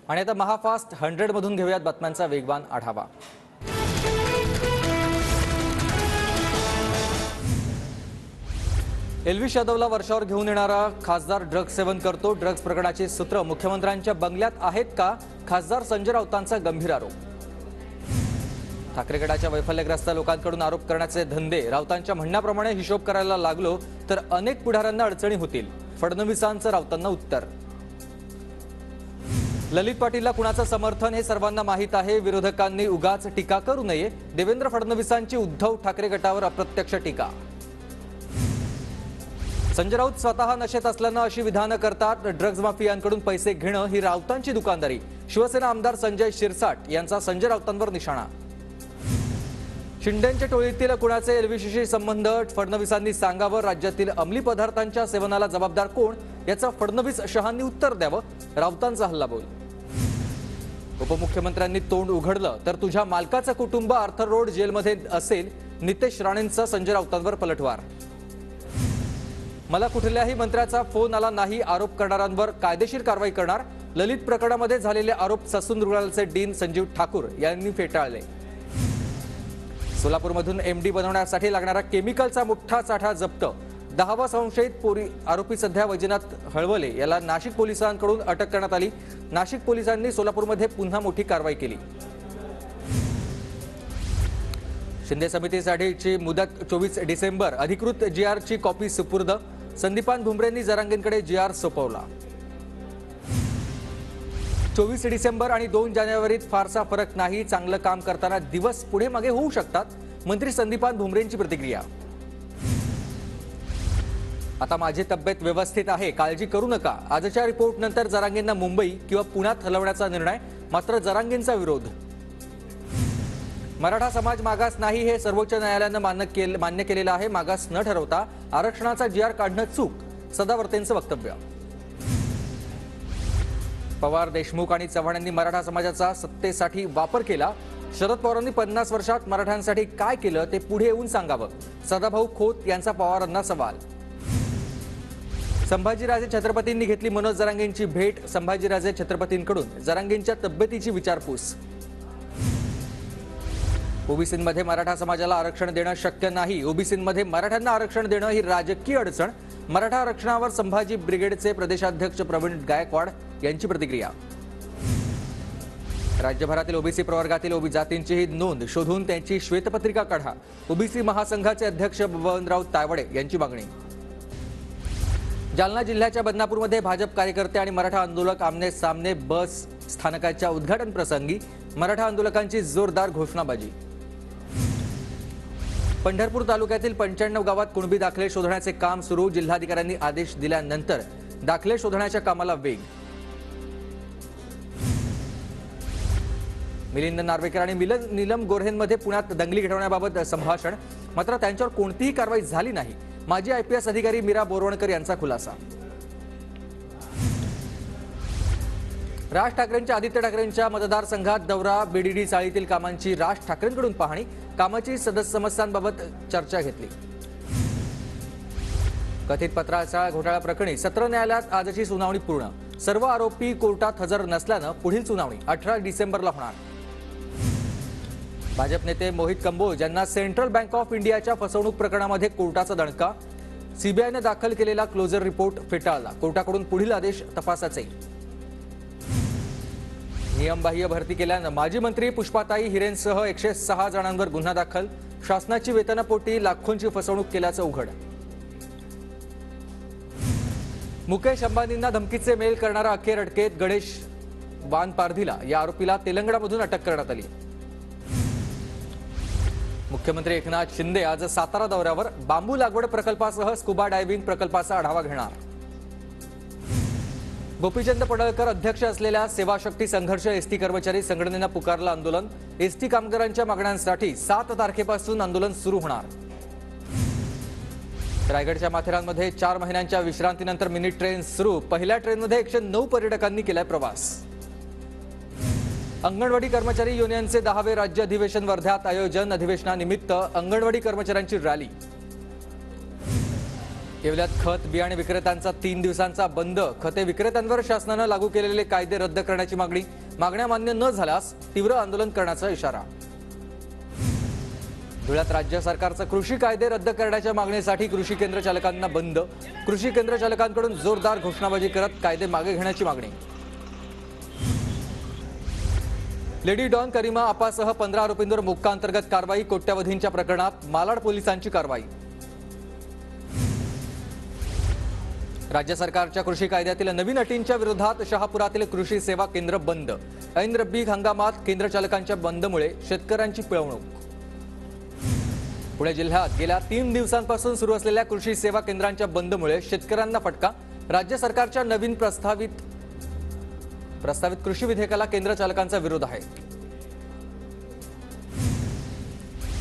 आणि आता महाफास्ट 100 मधून घेऊयात बातम्यांचा वेगवान आढावा। एल्विश यादवला वर्षावर घेऊन येणारा खासदार ड्रग्ज सेवन करतो। ड्रग्ज प्रकरणाचे सूत्र मुख्यमंत्र्यांच्या बंगल्यात आहेत का? खासदार संजय राऊतांचा गंभीर आरोप। ठाकरे गटाच्या वैफल्यग्रस्त लोकांकडून आरोप करण्याचे धंदे। राऊतांच्या म्हणण्याप्रमाणे हिशोब करायला लागलो तर अनेक पुढाऱ्यांना अडचणी होतील। फडणवीसांचं राऊतांना उत्तर। ललित पाटीलला कुणाचं समर्थन हे सर्वांना माहीत आहे। विरोधकांनी उगाच टीका करू नये। देवेंद्र फडणवीसांची उद्धव ठाकरे गटावर अप्रत्यक्ष टीका। संजय राऊत स्वतः नशेत असल्यानं अशी विधानं करतात। ड्रग्ज माफियांकडून पैसे घेणं ही राऊतांची दुकानदारी। शिवसेना आमदार संजय शिरसाट यांचा संजय राऊतांवर निशाणा। शिंदेच्या टोळीतील कुणाचे एल्विशशी संबंध? फडणवीसांनी सांगावं। राज्यातील अंमली पदार्थांच्या सेवनाला जबाबदार कोण याचं फडणवीस शहांनी उत्तर द्यावं। राऊतांचा हल्लाबोल। उपमुख्यमंत्र्यांनी तोंड उघडलं तर तुझ्या मालकाचं कुटुंब आर्थर रोड जेलमध्ये असेल। नितेश राणेंचा संजय राऊतांवर पलटवार। मला कुठल्याही मंत्र्याचा फोन आला नाही। आरोप करणाऱ्यांवर कायदेशीर कारवाई करणार। ललित प्रकरणामध्ये झालेले आरोप ससून रुग्णालयाचे डीन संजीव ठाकूर यांनी फेटाळले। सोलापूरमधून एमडी बनवण्यासाठी लागणारा केमिकलचा मोठा साठा जप्त। 10वा संशयित आरोपी सध्या वैजनाथ हळवले याला नाशिक पोलिसांकडून अटक करण्यात आली। नाशिक पोलिसांनी सोलापूरमध्ये पुन्हा मोठी कारवाई केली। शिंदे समितीसाठीची मुदत 24 डिसेंबर। अधिकृत जीआरची कॉपी सुपूर्द। संदीपान भुमरेंनी जरांगेंकडे जीआर सोपवला। 24 डिसेंबर आणि 2 जानेवारीत फारसा फरक नाही। चांगलं काम करताना दिवस पुढे मागे होऊ शकतात। मंत्री संदीपान भुमरेंची प्रतिक्रिया। आता माझी तब्येत व्यवस्थित आहे, काळजी करू नका। आजच्या रिपोर्टनंतर जरांगेंना मुंबई किंवा पुण्यात हलवण्याचा निर्णय। मात्र जरांगेंचा विरोध। मराठा समाज मागास नाही हे सर्वोच्च न्यायालयानं मान्य केलेलं आहे। मागास न ठरवता आरक्षणाचा जीआर काढणं चूक। सदावर्तेंचं वक्तव्य। पवार, देशमुख आणि चव्हाण यांनी मराठा समाजाचा सत्तेसाठी वापर केला। शरद पवारांनी 50 वर्षात मराठ्यांसाठी काय केलं ते पुढे येऊन सांगावं। सदाभाऊ खोत यांचा पवारांना सवाल। संभाजीराजे छत्रपतींनी घेतली मनोज जरांगेंची भेट। संभाजीराजे छत्रपतींकडून जरांगेंच्या तब्येतीची विचारपूस। ओबीसींमध्ये मराठा समाजाला आरक्षण देणं शक्य नाही। ओबीसींमध्ये मराठ्यांना आरक्षण देणं ही राजकीय अडचण। मराठा आरक्षणावर संभाजी ब्रिगेडचे प्रदेशाध्यक्ष प्रवीण गायकवाड यांची प्रतिक्रिया। राज्यभरातील ओबीसी प्रवर्गातील ओबी जातींची ही नोंद शोधून त्यांची श्वेतपत्रिका काढा। ओबीसी महासंघाचे अध्यक्ष बबनराव तायवडे यांची मागणी। जालना जिल्ह्याच्या बदनापूरमध्ये भाजप कार्यकर्ते आणि मराठा आंदोलक आमने सामने। बस स्थानकाच्या उद्घाटन प्रसंगी मराठा आंदोलकांची जोरदार घोषणाबाजी। पंढरपूर तालुक्यातील 95 गावात कुणबी दाखले शोधण्याचे काम सुरू। जिल्हाधिकाऱ्यांनी आदेश दिल्यानंतर दाखले शोधण्याच्या कामाला वेग। मिलिंद नार्वेकर आणि नीलम गोऱ्हेंमध्ये पुण्यात दंगली घडवण्याबाबत संभाषण। मात्र त्यांच्यावर कोणतीही कारवाई झाली नाही। माजी आयपीएस अधिकारी मीरा बोरवणकर यांचा खुलासा। राज ठाकरेंच्या आदित्य ठाकरेंच्या मतदारसंघात दौरा। बीडीडी चाळीतील कामांची राज ठाकरेंकडून पाहणी। कामाची समस्यांबाबत चर्चा घेतली। कथित पत्राचा घोटाळा प्रकरणी सत्र न्यायालयात आजची सुनावणी पूर्ण। सर्व आरोपी कोर्टात हजर नसल्यानं पुढील सुनावणी 18 डिसेंबरला होणार। भाजप नेते मोहित कंबोज यांना सेंट्रल बँक ऑफ इंडियाच्या फसवणूक प्रकरणामध्ये कोर्टाचा दणका। सीबीआयने दाखल केलेला क्लोजर रिपोर्ट फेटाळला। कोर्टाकडून पुढील आदेश तपासाचे। नियमबाह्य भरती केल्यानं माजी मंत्री पुष्पाताई हिरेंसह 106 जणांवर गुन्हा दाखल। शासनाची वेतनापोटी लाखोंची फसवणूक केल्याचं उघड। मुकेश अंबानींना धमकीचे मेल करणारा अखेर अटकेत। गणेश वानपारधीला या आरोपीला तेलंगणामधून अटक करण्यात आली। मुख्यमंत्री एकनाथ शिंदे आज सातारा दौऱ्यावर। बांबू लागवड प्रकल्पासह स्कुबा डायव्हिंग प्रकल्पाचा आढावा घेणार। गोपीचंद पडळकर अध्यक्ष असलेल्या सेवाशक्ती संघर्ष एसटी कर्मचारी संघटनेनं पुकारलं आंदोलन। एसटी कामगारांच्या मागण्यांसाठी 7 तारखेपासून आंदोलन सुरू होणार। रायगडच्या माथेरानमध्ये 4 महिन्यांच्या विश्रांतीनंतर मिनी ट्रेन सुरू। पहिल्या ट्रेनमध्ये 109 पर्यटकांनी केलाय प्रवास। अंगणवाडी कर्मचारी युनियनचे 10वे राज्य अधिवेशन वर्ध्यात आयोजन। अधिवेशनानिमित्त अंगणवाडी कर्मचाऱ्यांची रॅली। येवल्यात खत बियाणे विक्रेत्यांचा 3 दिवसांचा बंद. खते विक्रेत्यांवर शासनाने लागू केलेले कायदे रद्द करण्याची मागण्या मान्य न झाल्यास तीव्र आंदोलन करण्याचा इशारा. धुळ्यात राज्य सरकारचे कृषी कायदे रद्द करण्याच्या मागणीसाठी कृषी केंद्र चालकांना बंद. कृषी केंद्र चालकांकडून जोरदार घोषणाबाजी करत कायदे मागे घेण्याची मागणी. लेडी डॉन करीमा आपासह 15 आरोपींवर मोक्का अंतर्गत कारवाई. कोट्यावधींच्या प्रकरणात मालाड पोलिसांची कारवाई. राज्य सरकारच्या कृषी कायद्यातील नवीन अटींच्या विरोधात शहापुरातील कृषी सेवा केंद्र बंद. ऐन रब्बी हंगामात केंद्र चालकांच्या बंदमुळे शेतकऱ्यांची पिळवणूक. पुणे जिल्ह्यात गेल्या 3 दिवसांपासून सुरू असलेल्या कृषी सेवा केंद्रांच्या बंदमुळे शेतकऱ्यांना फटका. राज्य सरकारच्या नवीन प्रस्तावित कृषी विधेयकाला केंद्र चालकांचा विरोध आहे.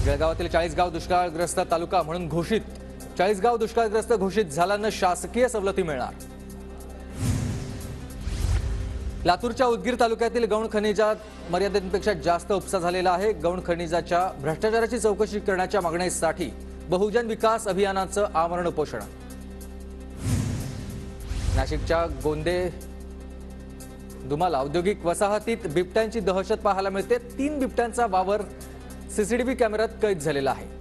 जळगावातील 40 गाव दुष्काळग्रस्त तालुका म्हणून घोषित. 40 गाव दुष्काळग्रस्त घोषित झाल्यानं शासकीय सवलती मिळणार. लातूरच्या उदगीर तालुक्यातील गौण खनिजात मर्यादेपेक्षा जास्त उपसा झालेला आहे. गौण खनिजाच्या भ्रष्टाचाराची चौकशी करण्याच्या मागणीसाठी बहुजन विकास अभियानाचं आमरण उपोषण. नाशिकच्या गोंदे दुमाला औद्योगिक वसाहतीत बिबट्यांची दहशत पाहायला मिळते. 3 बिबट्यांचा वावर सीसीटीव्ही कॅमेऱ्यात कैद झालेला आहे.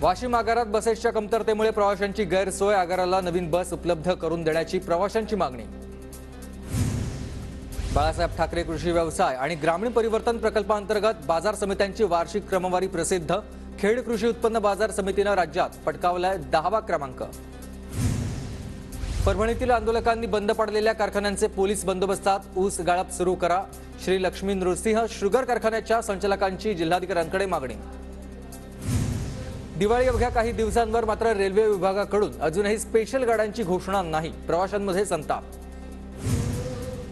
वाशिम आगारात बसेसच्या कमतरतेमुळे प्रवाशांची गैरसोय. आगाराला नवीन बस उपलब्ध करून देण्याची प्रवाशांची मागणी. बाळासाहेब ठाकरे कृषी व्यवसाय आणि ग्रामीण परिवर्तन प्रकल्पांतर्गत बाजार समित्यांची वार्षिक क्रमवारी प्रसिद्ध. खेड कृषी उत्पन्न बाजार समितीनं राज्यात पटकावलाय 10वा क्रमांक. परभणीतील आंदोलकांनी बंद पडलेल्या कारखान्यांचे पोलीस बंदोबस्तात. ऊस गाळप सुरू करा. श्री लक्ष्मी नृसिंह शुगर कारखान्याच्या संचालकांची जिल्हाधिकाऱ्यांकडे मागणी. दिवाळी अवघ्या काही दिवसांवर मात्र रेल्वे विभागाकडून अजूनही स्पेशल गाड्यांची घोषणा नाही. प्रवाशांमध्ये संताप.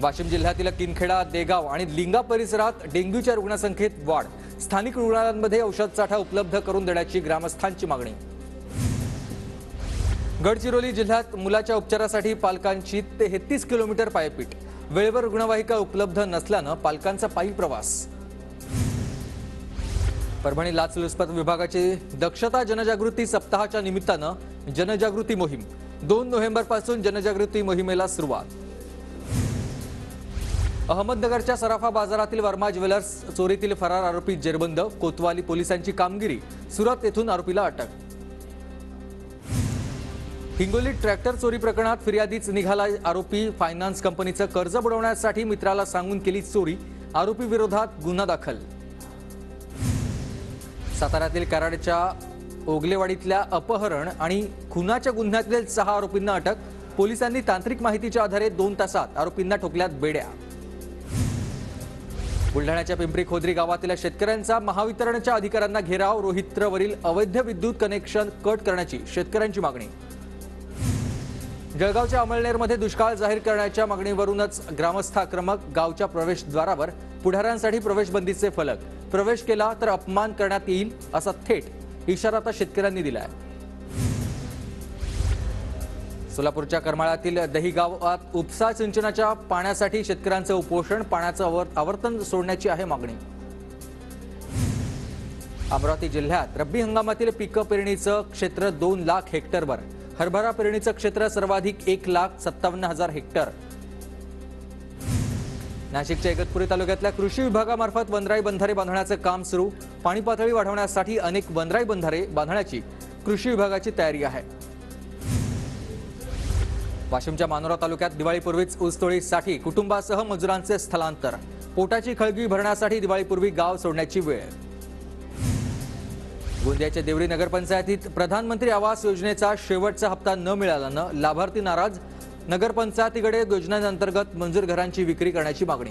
वाशिम जिल्ह्यातील किनखेडा, देगाव आणि लिंगा परिसरात डेंग्यूच्या रुग्णसंख्येत वाढ. स्थानिक रुग्णालयांमध्ये औषधसाठा उपलब्ध करून देण्याची ग्रामस्थांची मागणी. गडचिरोली जिल्ह्यात मुलाच्या उपचारासाठी पालकांची 33 किलोमीटर पायपीट. वेळेवर रुग्णवाहिका उपलब्ध नसल्यानं पालकांचा पायी प्रवास. परभणी लाचलुचपत विभागाची दक्षता जनजागृती सप्ताहाच्या निमित्तानं जनजागृती मोहीम. 2 नोव्हेंबरपासून जनजागृती मोहिमेला सुरुवात. अहमदनगरच्या सराफा बाजारातील वर्मा ज्वेलर्स चोरीतील फरार आरोपी जेरबंद. कोतवाली पोलिसांची कामगिरी. सुरत येथून आरोपीला अटक. हिंगोलीत ट्रॅक्टर चोरी प्रकरणात फिर्यादीच निघाला आरोपी. फायनान्स कंपनीचं कर्ज बुडवण्यासाठी मित्राला सांगून केली चोरी. आरोपी विरोधात गुन्हा दाखल. साताऱ्यातील कराडच्या ओगलेवाडीतल्या अपहरण आणि खुनाच्या गुन्ह्यातील 6 आरोपींना अटक. पोलिसांनी तांत्रिक माहितीच्या आधारे 2 तासात आरोपींना ठोकल्यात बेड्या. बुलढाण्याच्या पिंपरी खोदरी गावातील शेतकऱ्यांचा महावितरणच्या अधिकाऱ्यांना घेराव. रोहित्रवरील अवैध विद्युत कनेक्शन कट करण्याची शेतकऱ्यांची मागणी. जळगावच्या अमळनेरमध्ये दुष्काळ जाहीर करण्याच्या मागणीवरूनच ग्रामस्थ आक्रमक. गावच्या प्रवेशद्वारावर पुढाऱ्यांसाठी प्रवेशबंदीचे फलक. प्रवेश केला तर अपमान करण्यात येईल असा थेट इशारा आता शेतकऱ्यांनी दिलाय. सोलापूरच्या करमाळ्यातील दही गावात उपसा सिंचनाच्या पाण्यासाठी शेतकऱ्यांचं उपोषण. पाण्याचं आवर्तन सोडण्याची आहे मागणी. अमरावती जिल्ह्यात रब्बी हंगामातील पीक पेरणीचं क्षेत्र 2 लाख हेक्टरवर. हरभरा पेरणीचं क्षेत्र सर्वाधिक 1,57,000 हेक्टर. नाशिकच्या इगतपुरी तालुक्यातल्या कृषी विभागामार्फत वनराई बंधारे बांधण्याचं काम सुरू. पाणी पातळी वाढवण्यासाठी अनेक वनराई बंधारे बांधण्याची कृषी विभागाची तयारी आहे. वाशिमच्या मानोरा तालुक्यात दिवाळीपूर्वीच ऊसतोडीसाठी कुटुंबासह मजुरांचे स्थलांतर. पोटाची खळगी भरण्यासाठी दिवाळीपूर्वी गाव सोडण्याची वेळ. गोंदियाच्या देवरी नगरपंचायतीत प्रधानमंत्री आवास योजनेचा शेवटचा हप्ता न मिळाल्यानं लाभार्थी नाराज. नगरपंचायतीकडे योजनेअंतर्गत मंजूर घरांची विक्री करण्याची मागणी.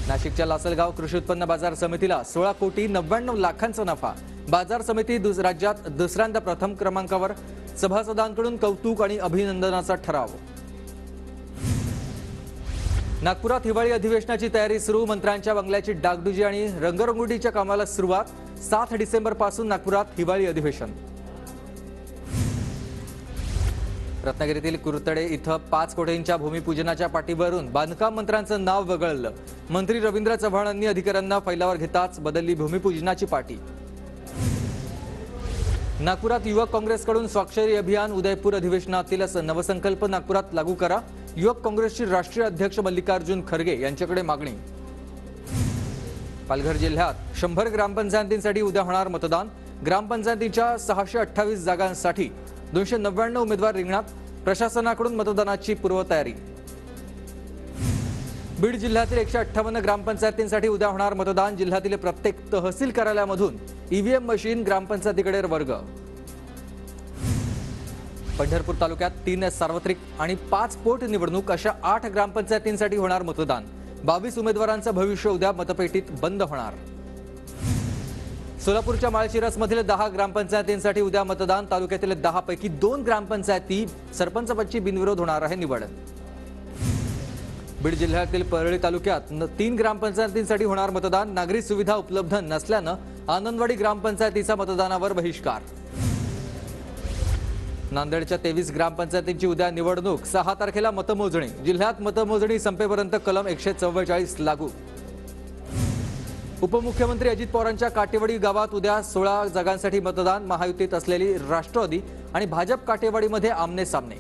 नाशिकच्या लासलगाव कृषी उत्पन्न बाजार समितीला 16,99 लाखांचा नफा. बाजार समिती राज्यात दुसऱ्यांदा प्रथम क्रमांकावर. सभासदांकडून कौतुक आणि अभिनंदनाचा ठराव. नागपुरात हिवाळी अधिवेशनाची तयारी सुरू. मंत्र्यांच्या बंगल्याची डागडुजी आणि रंगरंगोटीच्या कामाला सुरुवात. 7 डिसेंबरपासून नागपुरात हिवाळी अधिवेशन. रत्नागिरीतील कुरतडे इथं 5 कोटींच्या भूमिपूजनाच्या पाठीवरून बांधकाम मंत्र्यांचं नाव वगळलं. मंत्री रवींद्र चव्हाणांनी अधिकाऱ्यांना फैलावर घेताच बदलली भूमिपूजनाची पाटी. नागपुरात युवक काँग्रेसकडून स्वाक्षरी अभियान, उदयपूर अधिवेशनातील नवसंकल्प नागपुरात लागू करा. युवक काँग्रेसचे राष्ट्रीय अध्यक्ष मल्लिकार्जुन खरगे यांच्याकडे मागणी. पालघर जिल्ह्यात 100 ग्रामपंचायतींसाठी उद्या होणार मतदान. ग्रामपंचायतीच्या 628 जागांसाठी 299 उमेदवार रिंगणात. प्रशासनाकडून मतदानाची पूर्वतयारी. बीड जिल्ह्यातील 158 ग्रामपंचायतींसाठी उद्या होणार मतदान. जिल्ह्यातील प्रत्येक तहसील कार्यालयामधून ईव्हीएम मशीन ग्रामपंचायतीकडे वर्ग. पंढरपूर तालुक्यात 3 सार्वत्रिक आणि 5 पोटनिवडणूक अशा 8 ग्रामपंचायतींसाठी होणार मतदान. 22 उमेदवारांचं भविष्य उद्या मतपेटीत बंद होणार. सोलापूरच्या माळशिरसमधील 10 ग्रामपंचायतींसाठी उद्या मतदान. तालुक्यातील 10 पैकी 2 ग्रामपंचायती सरपंचपदची बिनविरोध होणार आहे निवड. बीड जिल्ह्यातील परळी तालुक्यात 3 ग्रामपंचायतींसाठी होणार मतदान. नागरी सुविधा उपलब्ध नसल्यानं आनंदवाडी ग्रामपंचायतीचा मतदानावर बहिष्कार. नांदेडच्या 23 ग्रामपंचायतींची उद्या निवडणूक. 6 तारखेला मतमोजणी. जिल्ह्यात मतमोजणी संपेपर्यंत कलम 144 लागू. उपमुख्यमंत्री अजित पवारांच्या काटेवाडी गावात उद्या 16 जागांसाठी मतदान. महायुतीत असलेली राष्ट्रवादी आणि भाजप काटेवाडीमध्ये आमने सामने.